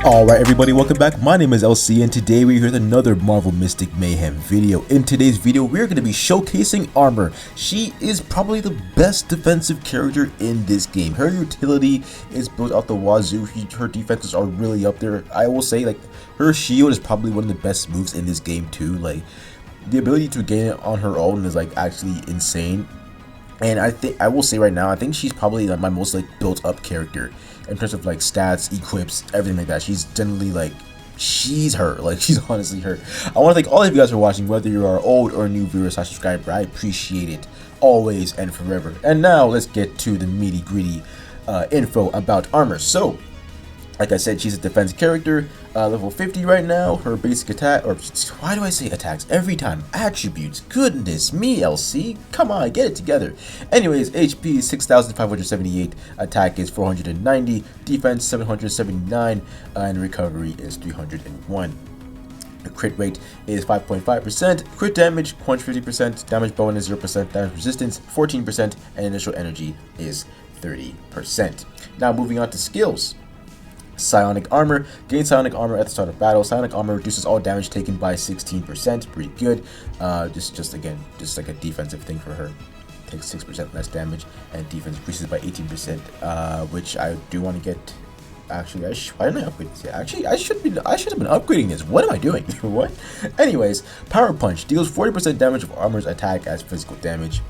Alright everybody, welcome back. My name is LC and today we're here with another Marvel Mystic Mayhem video. In today's video, we're going to be showcasing Armor. She is probably the best defensive character in this game. Her utility is built out the wazoo. Her defenses are really up there. I will say, like, her shield is probably one of the best moves in this game too. Like, the ability to gain it on her own is like actually insane. And I will say right now, I think she's probably like my most like built up character in terms of like stats, equips, everything like that. She's generally like, she's her. Like, she's honestly her. I want to thank all of you guys for watching, whether you are old or new viewer / subscriber. I appreciate it always and forever. And now let's get to the meaty gritty info about Armor. So, like I said, she's a defense character, level 50 right now. Her basic attack, or why do I say attacks every time? Attributes, goodness me, LC, come on, get it together. Anyways, HP is 6,578, attack is 490, defense 779, and recovery is 301. The crit rate is 5.5%, crit damage 150%, damage bonus 0%, damage resistance 14%, and initial energy is 30%. Now moving on to skills. Psionic Armor. Gain Psionic Armor at the start of battle. Psionic Armor reduces all damage taken by 16%. Pretty good. Just like a defensive thing for her. Takes 6% less damage, and defense increases by 18%. Which I do want to get. Actually, why didn't I upgrade this yet? Actually, I should have been upgrading this. What am I doing? What? Anyways, Power Punch deals 40% damage of Armor's attack as physical damage.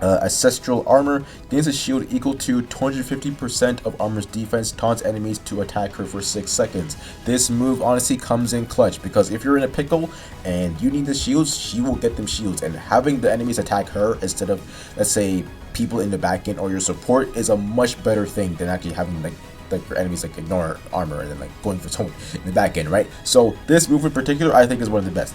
Ancestral Armor gains a shield equal to 250% of Armor's defense, taunts enemies to attack her for 6 seconds. This move honestly comes in clutch, because if you're in a pickle and you need the shields, she will get them shields, and having the enemies attack her instead of, let's say, people in the back end or your support is a much better thing than actually having like your enemies like ignore Armor and then like going for someone in the back end, right? So this move in particular I think is one of the best.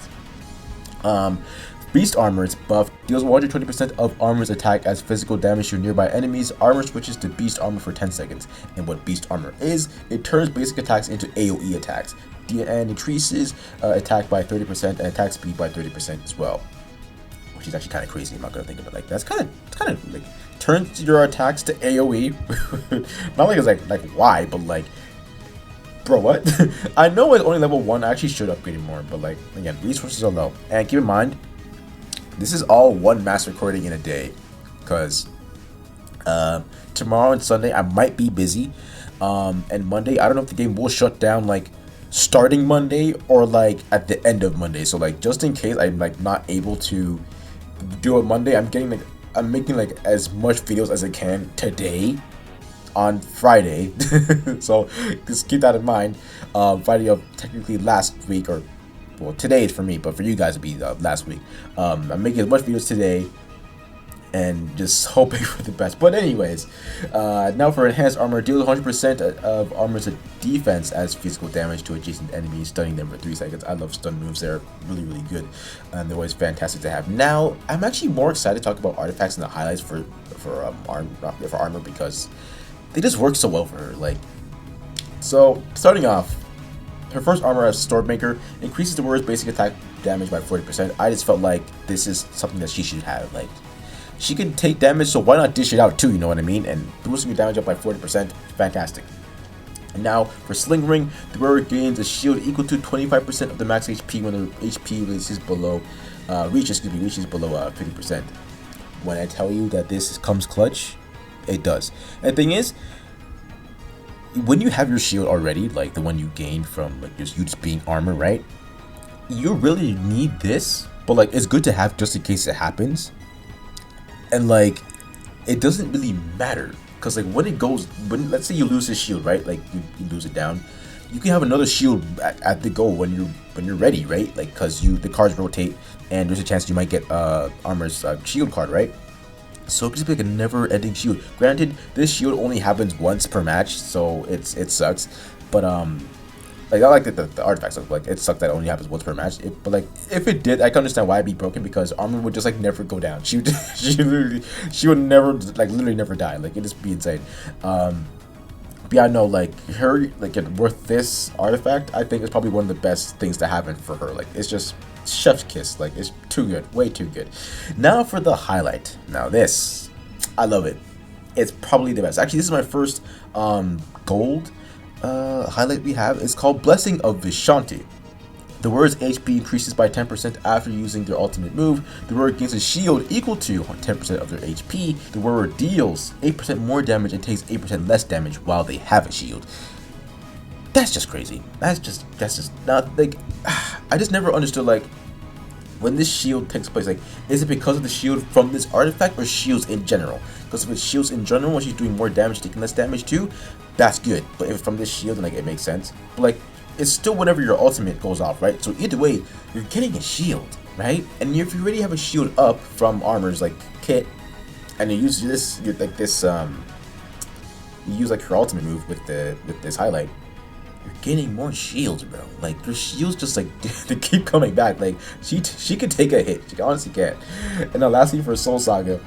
Beast Armor's buff deals 120% of Armor's attack as physical damage to nearby enemies. Armor switches to Beast Armor for 10 seconds. And what Beast Armor is, it turns basic attacks into AoE attacks and increases attack by 30% and attack speed by 30% as well. Which is actually kind of crazy. I'm not gonna think of it like that's kind of like turns your attacks to AoE. Not like it's like why, but like, bro, what? I know it's only level 1. I actually should upgrade it more, but like again, resources are low. And keep in mind, this is all one mass recording in a day, because tomorrow and Sunday I might be busy, and Monday I don't know if the game will shut down like starting Monday or like at the end of Monday. So like just in case I'm like not able to do it Monday, I'm making like as much videos as I can today on Friday. So just keep that in mind. Friday of technically last week, or well, today is for me, but for you guys it'll be last week. I'm making as much videos today and just hoping for the best. But anyways, now for Enhanced Armor, deal 100% of Armor's defense as physical damage to adjacent enemies, stunning them for 3 seconds. I love stun moves. They're really, really good, and they're always fantastic to have. Now, I'm actually more excited to talk about artifacts and the highlights for Armor, because they just work so well for her. Like, so starting off, her first armor as Stormmaker increases the warrior's basic attack damage by 40%. I just felt like this is something that she should have. Like, she can take damage, so why not dish it out too, you know what I mean? And boosting your damage up by 40%, fantastic. And now for Sling Ring, the warrior gains a shield equal to 25% of the max HP when the HP reaches below 50%. When I tell you that this comes clutch, it does. And the thing is, when you have your shield already, like the one you gained from like just being Armor, right? You really need this, but like it's good to have just in case it happens. And like it doesn't really matter, because like when let's say you lose this shield, right? Like you lose it down, you can have another shield at the go when you're ready, right? Like, because the cards rotate and there's a chance you might get Armor's shield card, right? So it could just be like a never-ending shield. Granted, this shield only happens once per match, so it sucks. But like I like the artifacts. Like it sucks that it only happens once per match. But like if it did, I can understand why it'd be broken, because Armor would just like never go down. She would never like literally never die. Like it'd just be insane. But yeah, I know like her with this artifact, I think it's probably one of the best things to happen for her. Like it's just chef's kiss. Like it's too good, way too good. Now for the highlight. Now this, I love it. It's probably the best. Actually, this is my first gold highlight we have is called Blessing of Vishanti. The warrior's HP increases by 10% after using their ultimate move. The warrior gains a shield equal to 10% of their HP. The warrior deals 8% more damage and takes 8% less damage while they have a shield. That's just crazy. That's just not like I just never understood like when this shield takes place, like is it because of the shield from this artifact or shields in general? Because if it's shields in general, when she's doing more damage, taking less damage too, that's good. But if it's from this shield, then like it makes sense. But like it's still whenever your ultimate goes off, right? So either way, you're getting a shield, right? And if you already have a shield up from armors like Kit, and you use this like this you use like her ultimate move with this highlight, you're getting more shields, bro. Like your shields just like they keep coming back. Like she could take a hit. She honestly can. And then lastly for Soul Saga,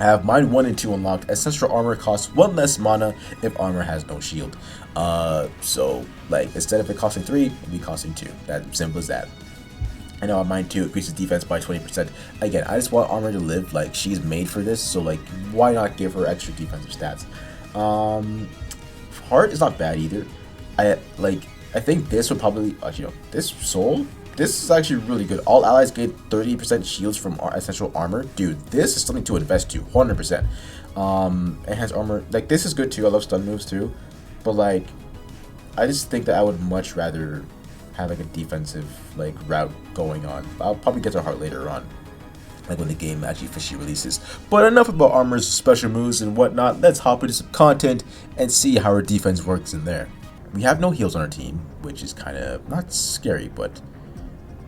I have mine 1 and 2 unlocked. Ancestral armor costs 1 less mana if armor has no shield. So like instead of it costing 3, it'll be costing 2. That simple as that. I know on mine 2 increases defense by 20%. Again, I just want armor to live. Like she's made for this, so like why not give her extra defensive stats? Heart is not bad either. I think this would probably this soul. This is actually really good. All allies get 30% shields from essential armor. Dude, this is something to invest to, 100%. Enhanced armor, like this is good too. I love stun moves too, but like I just think that I would much rather have like a defensive like route going on. I'll probably get to heart later on, like when the game actually officially releases. But enough about armor's special moves and whatnot. Let's hop into some content and see how our defense works in there. We have no heals on our team, which is kind of not scary, but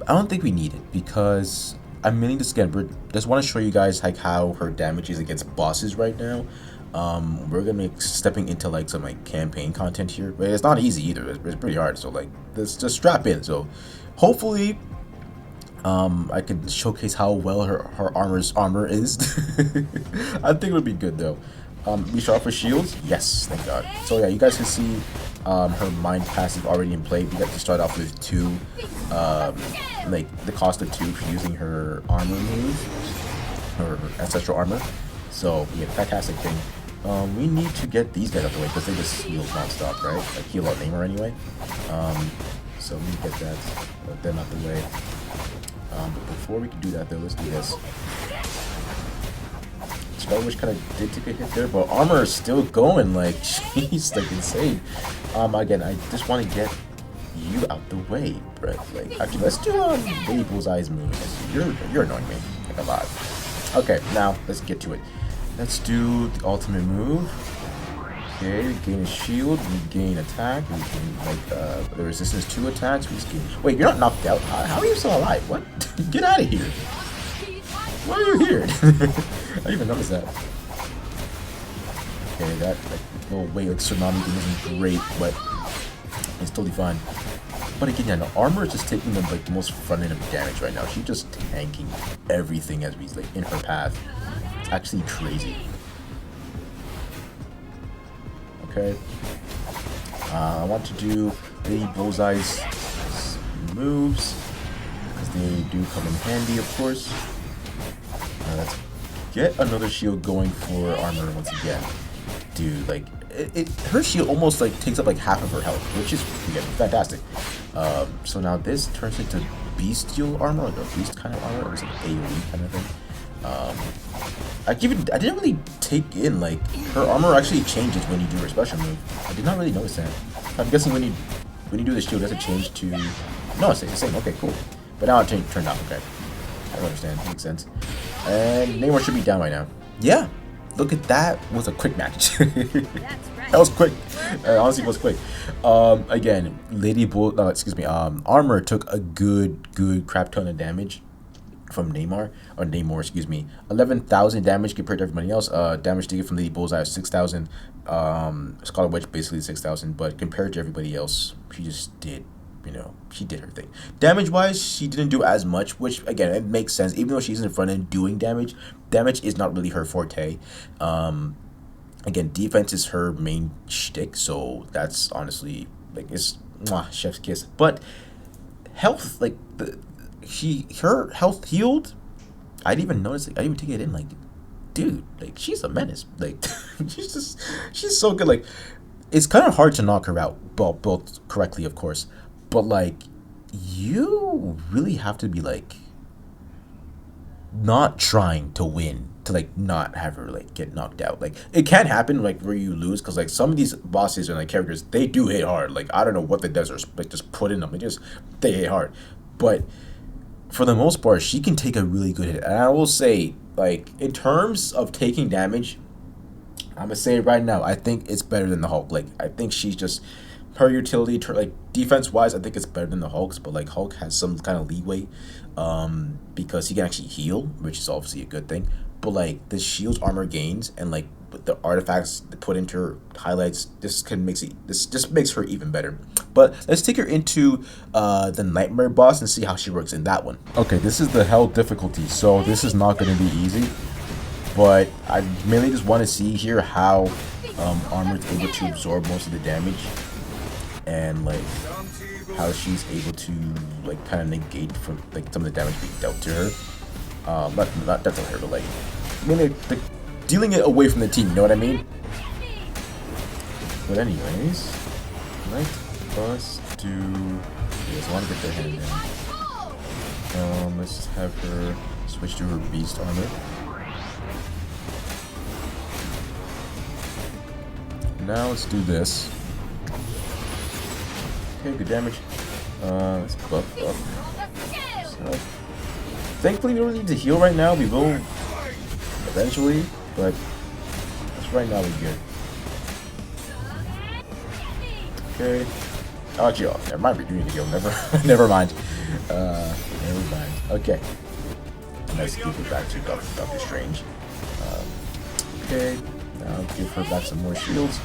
I don't think we need it because I'm meaning to scan, but just want to show you guys like how her damage is against bosses right now. We're gonna be stepping into like some like campaign content here, but it's not easy either. It's pretty hard, so like let's just strap in. So hopefully I can showcase how well her armor is. I think it would be good though. We start off with shields. Yes, thank God. So yeah, you guys can see her mind passive already in play. We got to start off with 2, like the cost of 2 for using her armor move, her ancestral armor. So yeah, fantastic thing. We need to get these guys out the way because they just heal non-stop, right? Like heal out Neymar anyway. So we get them out the way. But before we can do that though, let's do this. Which kind of did take a hit there, but armor is still going. Like, jeez, like insane. Again, I just want to get you out the way, Brett. Like, actually, let's do Lady Bullseye's move. You're annoying me like a lot. Okay, now let's get to it. Let's do the ultimate move. Okay, we gain a shield, we gain attack, we gain like the resistance to attacks. We just gain. Wait, you're not knocked out. How are you still alive? What? Get out of here. Why are you here? I didn't even notice that. Okay, that like little wave like tsunami thing isn't great, but it's totally fine. But again, yeah, no, armor is just taking them like the most front end of damage right now. She's just tanking everything as we like in her path. It's actually crazy. Okay. I want to do Lady Bullseye's moves because they do come in handy, of course. Let's get another shield going for armor once again. Dude, like her shield almost like takes up like half of her health, which is again fantastic. So now this turns into bestial armor, like a beast kind of armor. It was like AoE kind of thing. I didn't really take in like her armor actually changes when you do her special move. I did not really notice that. I'm guessing when you do the shield, does it change to? No, it's the same. Okay, cool. But now it turned out. Okay, I don't understand. Makes sense. And Neymar should be down right now. Yeah, look at that. It was a quick match. That was quick. Honestly, it was quick. Again, Armor took a good crap ton of damage from Namor, excuse me. 11,000 damage compared to everybody else. Damage taken from Lady Bullseye 6,000. Scarlet Witch basically 6,000, but compared to everybody else, she just did. She did her thing. Damage-wise, she didn't do as much, which, again, it makes sense. Even though she's in front end doing damage is not really her forte. Again, defense is her main shtick, so that's honestly, like, it's chef's kiss. But health, like, her health healed. I didn't even notice it. I didn't even take it in, like, dude, like, she's a menace. Like, she's so good, like, it's kind of hard to knock her out, both correctly, of course. But like, you really have to be like not trying to win to like not have her like get knocked out. Like it can happen like where you lose because like some of these bosses and like characters, they do hit hard. Like I don't know what the desert like just put in them. They hit hard, but for the most part, she can take a really good hit. And I will say, like in terms of taking damage, I'm gonna say it right now, I think it's better than the Hulk. Like I think she's just her utility, like defense wise, I think it's better than the Hulk's. But like Hulk has some kind of leeway, because he can actually heal, which is obviously a good thing. But like the shield's armor gains and like the artifacts put into her highlights, this just makes her even better. But let's take her into the nightmare boss and see how she works in that one. Okay, this is the hell difficulty, so this is not going to be easy. But I mainly just want to see here how armor is able to absorb most of the damage, and like how she's able to like kind of negate from like some of the damage being dealt to her. Not dealt to her, but like mainly like dealing it away from the team. You know what I mean? But anyways, let us do. I want to get their hand in. Let's just have her switch to her beast armor. Now let's do this. Okay, good damage. Let's buff up. So, thankfully, we don't need to heal right now. We will eventually, but just right now we're good. Okay. Oh, actually, never mind. We do need to heal. Never mind. Never mind. Okay. Let's give it back to Doctor Strange. Okay. Now give her back some more shields.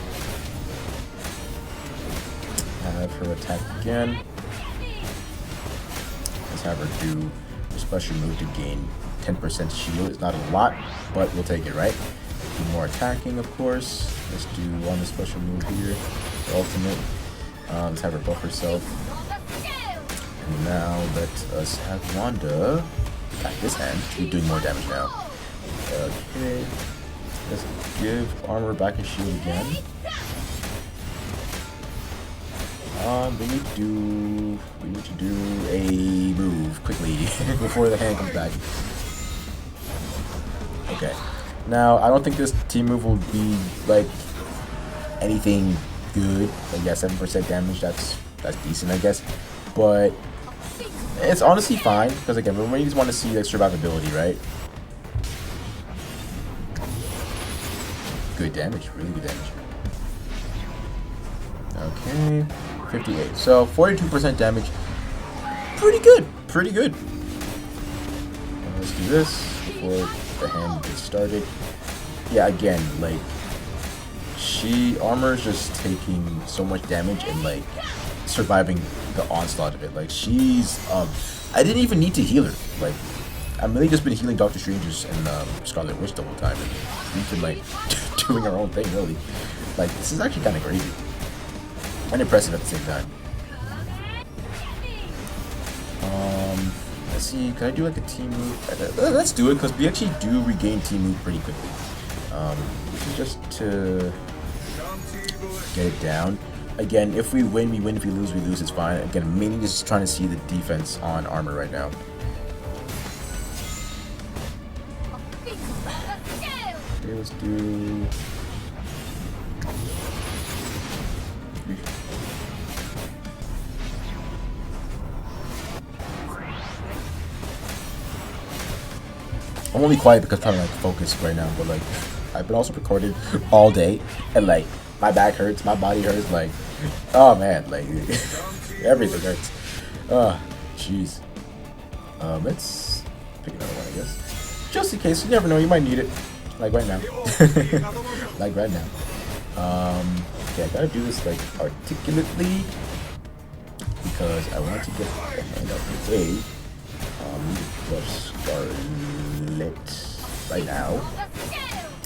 Have her attack again. Let's have her do a special move to gain 10% shield. It's not a lot, but we'll take it, right? Do more attacking, of course. Let's do one special move here. The ultimate. Let's have her buff herself. And now let us have Wanda attack this hand. She's doing more damage now. Okay. Let's give armor back and shield again. We need to do a move quickly before the hand comes back. Okay. Now I don't think this team move will be like anything good. Like yeah, 7% damage. That's decent, I guess. But it's honestly fine because again, we just want to see like survivability, right? Good damage, really good damage. Okay, 58. So 42% damage. Pretty good, pretty good. Let's do this before the hand gets started. Yeah, again, like armor is just taking so much damage and like surviving the onslaught of it. Like she's I didn't even need to heal her. Like I've really just been healing Doctor Strange's and Scarlet Witch the whole time, and we've been like doing our own thing really. Like this is actually kind of crazy and impressive at the same time. Let's see, can I do like a team move? Let's do it because we actually do regain team move pretty quickly. This is just to get it down. Again, if we win, we win. If we lose, it's fine. Again, mainly just trying to see the defense on armor right now. Okay, let's do... I'm only quiet because I'm trying to like focus right now, but like I've been also recording all day and like my back hurts, my body hurts, like oh man, like everything hurts. Jeez. Let's pick another one, I guess. Just in case, you never know, you might need it. Like right now. Like right now. Okay, I gotta do this like articulately because I want to get the hand out of the way. Plus Scarlet right now.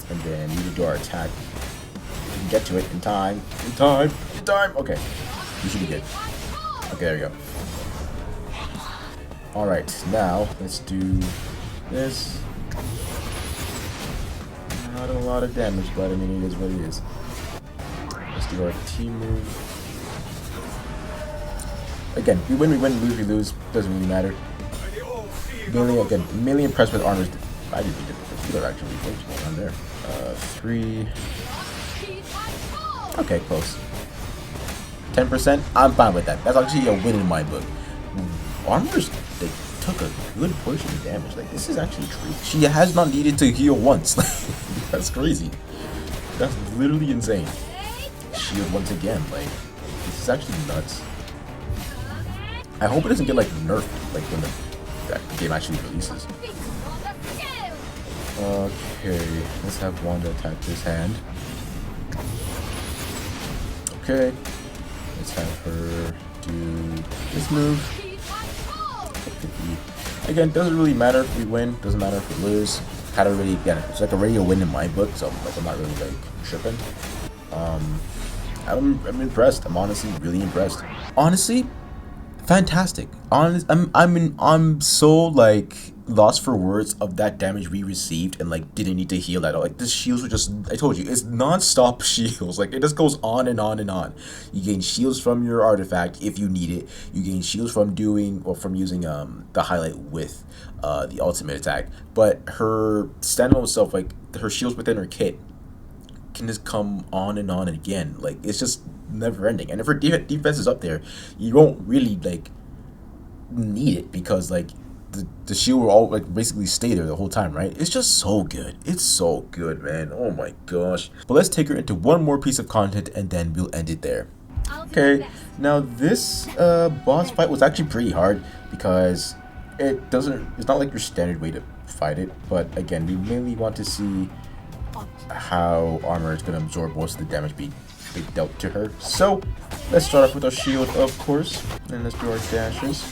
And then we need to do our attack. We can get to it in time. In time. Okay. We should be good. Okay, there we go. Alright, now let's do this. Not a lot of damage, but I mean it is what it is. Let's do our team move. Again, we win, lose, we lose. Doesn't really matter. Mainly impressed with armors. I didn't get the healer actually. What's going on there? 3. Okay, close. 10%. I'm fine with that. That's actually a win in my book. Armors, they took a good portion of damage. Like, this is actually true. She has not needed to heal once. That's crazy. That's literally insane. Shield once again. Like, this is actually nuts. I hope it doesn't get like nerfed like when the game actually releases. Okay, let's have Wanda attack this hand. Okay, let's have her do this move. Again, doesn't really matter if we win, doesn't matter if we lose. Had already, yeah, it's like already a win in my book, so like I'm not really like tripping. I'm impressed. I'm honestly really impressed. Honestly, fantastic. I'm so like lost for words of that damage we received and like didn't need to heal at all. Like, this shields were just, I told you, it's non-stop shields. Like, it just goes on and on and on. You gain shields from your artifact if you need it. You gain shields from doing or from using the highlight with the ultimate attack. But her standalone self, like her shields within her kit, can just come on and on and again. Like, it's just never ending. And if her defense is up there, you won't really like need it because like the shield will all like basically stay there the whole time, right? It's just so good. It's so good, man. Oh my gosh. But let's take her into one more piece of content and then we'll end it there. Okay, now this boss fight was actually pretty hard because it's not like your standard way to fight it, but again, we mainly want to see how armor is going to absorb most of the damage being dealt to her. So let's start off with our shield, of course, and let's do our dashes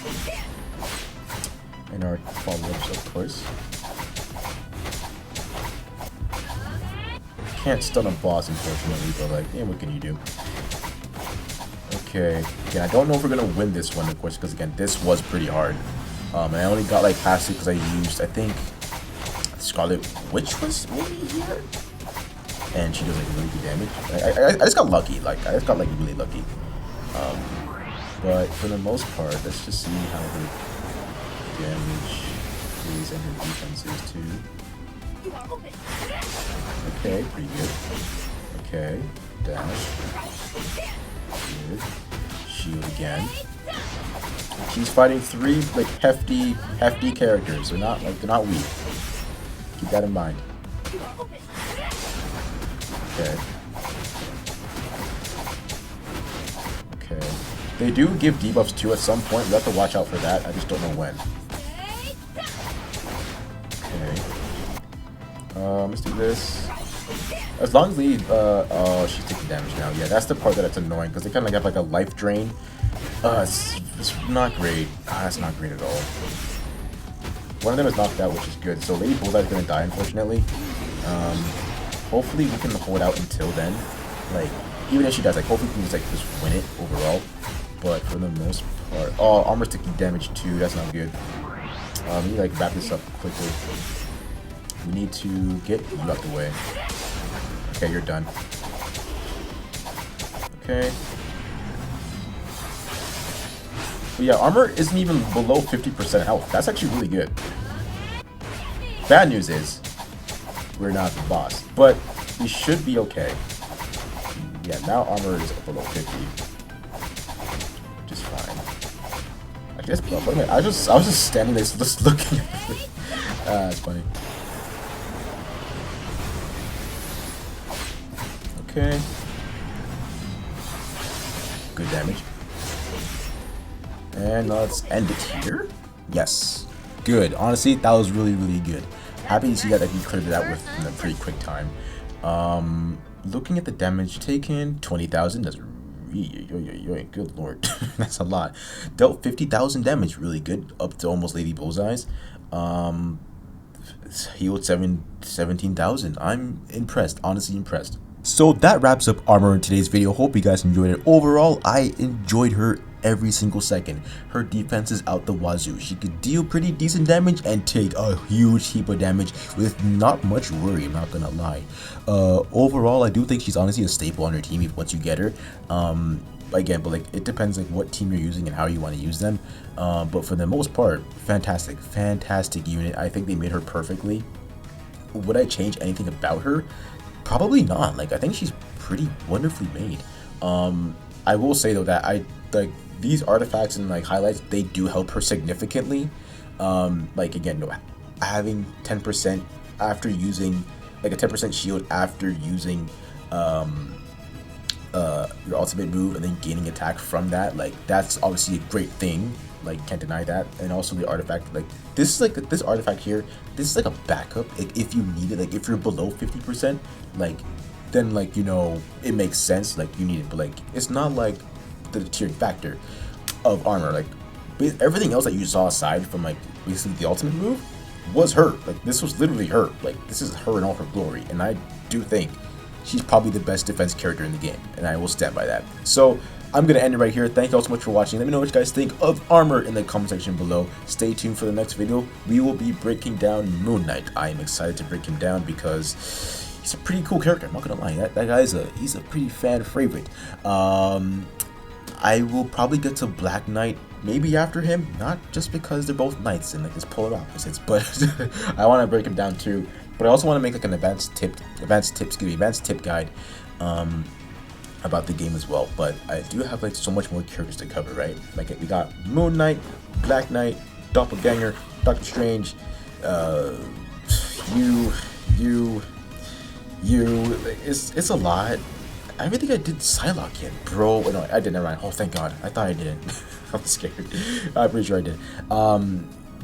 and our follow-ups, of course. Can't stun a boss, unfortunately, but like, yeah, what can you do? Okay, again, I don't know if we're gonna win this one, of course, because again, this was pretty hard. And I only got like past it because I used, I think, Scarlet Witch was maybe here, and she does like really good damage. I just got lucky, like I just got like really lucky. But for the most part, let's just see how her damage is and her defense is too. Okay, pretty good. Okay, dash. Good. Shield again. She's fighting 3 like hefty characters. They're not weak. Keep that in mind. Okay. Okay. They do give debuffs too at some point. We have to watch out for that. I just don't know when. Okay. Let's do this. As long as we, oh, she's taking damage now. Yeah, that's the part that's annoying because they kind of have like a life drain. It's not great. It's not great at all. One of them is knocked out, which is good. So Lady Bullseye's gonna die, unfortunately. Hopefully we can hold out until then. Like, even if she dies, like hopefully we can just win it overall. But for the most part, oh, armor's taking damage too. That's not good. We need to like wrap this up quickly. We need to get you out the way. Okay, you're done. Okay. But yeah, armor isn't even below 50% health. That's actually really good. Bad news is, we're not the boss. But we should be okay. Yeah, now armor is below 50. Which is fine. I guess, I was just standing there just looking at it. That's funny. Okay. Good damage. And let's end it here. Yes. Good. Honestly, that was really, really good. Happy to see that we cleared it out within a pretty quick time. Looking at the damage taken, 20,000. That's really, good lord. That's a lot. Dealt 50,000 damage. Really good. Up to almost Lady Bullseye's. Healed 17,000. I'm impressed. Honestly impressed. So that wraps up Armor in today's video. Hope you guys enjoyed it. Overall, I enjoyed her every single second. Her defense is out the wazoo. She could deal pretty decent damage and take a huge heap of damage with not much worry, I'm not gonna lie. Overall, I do think she's honestly a staple on your team once you get her. Again, but like it depends like what team you're using and how you want to use them. But for the most part, fantastic unit. I think they made her perfectly. Would I change anything about her? Probably not. Like I think she's pretty wonderfully made. I will say though that I like these artifacts and like highlights, they do help her significantly. Like again, no, having 10% after using like a 10% shield after using your ultimate move and then gaining attack from that, like that's obviously a great thing, like can't deny that. And also the artifact, like this is like this artifact here, this is like a backup if you need it. Like if you're below 50%, like then like you know it makes sense, like you need it, but like it's not like the deterring factor of armor. Like everything else that you saw aside from like basically the ultimate move was her. Like this was literally her. Like this is her in all her glory, and I do think she's probably the best defense character in the game, and I will stand by that. So I'm going to end it right here. Thank you all so much for watching. Let me know what you guys think of armor in the comment section below. Stay tuned for the next video. We will be breaking down Moon Knight. I am excited to break him down because he's a pretty cool character. I'm not going to lie. That guy's he's a pretty fan favorite. I will probably get to Black Knight maybe after him, not just because they're both knights and like it's polar opposites, but I want to break him down too. But I also want to make like an advanced tip guide about the game as well. But I do have like so much more characters to cover, right? Like we got Moon Knight, Black Knight, Doppelganger, Doctor Strange, it's a lot. I really think I did Psylocke yet, bro. No, I didn't. Never mind. Oh, thank God. I thought I didn't. I'm scared. I'm pretty sure I did.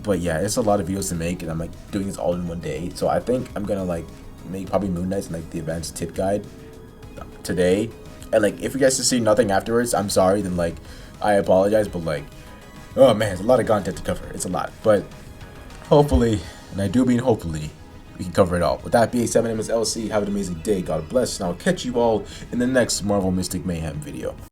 But yeah, it's a lot of videos to make, and I'm like doing this all in one day. So I think I'm gonna like make probably Moon Knight and like the advanced tip guide today. And like if you guys just see nothing afterwards, I'm sorry. Then like I apologize. But like, oh man, it's a lot of content to cover. It's a lot. But hopefully, and I do mean hopefully, we can cover it all. With that being said, my name is LC. Have an amazing day. God bless, and I'll catch you all in the next Marvel Mystic Mayhem video.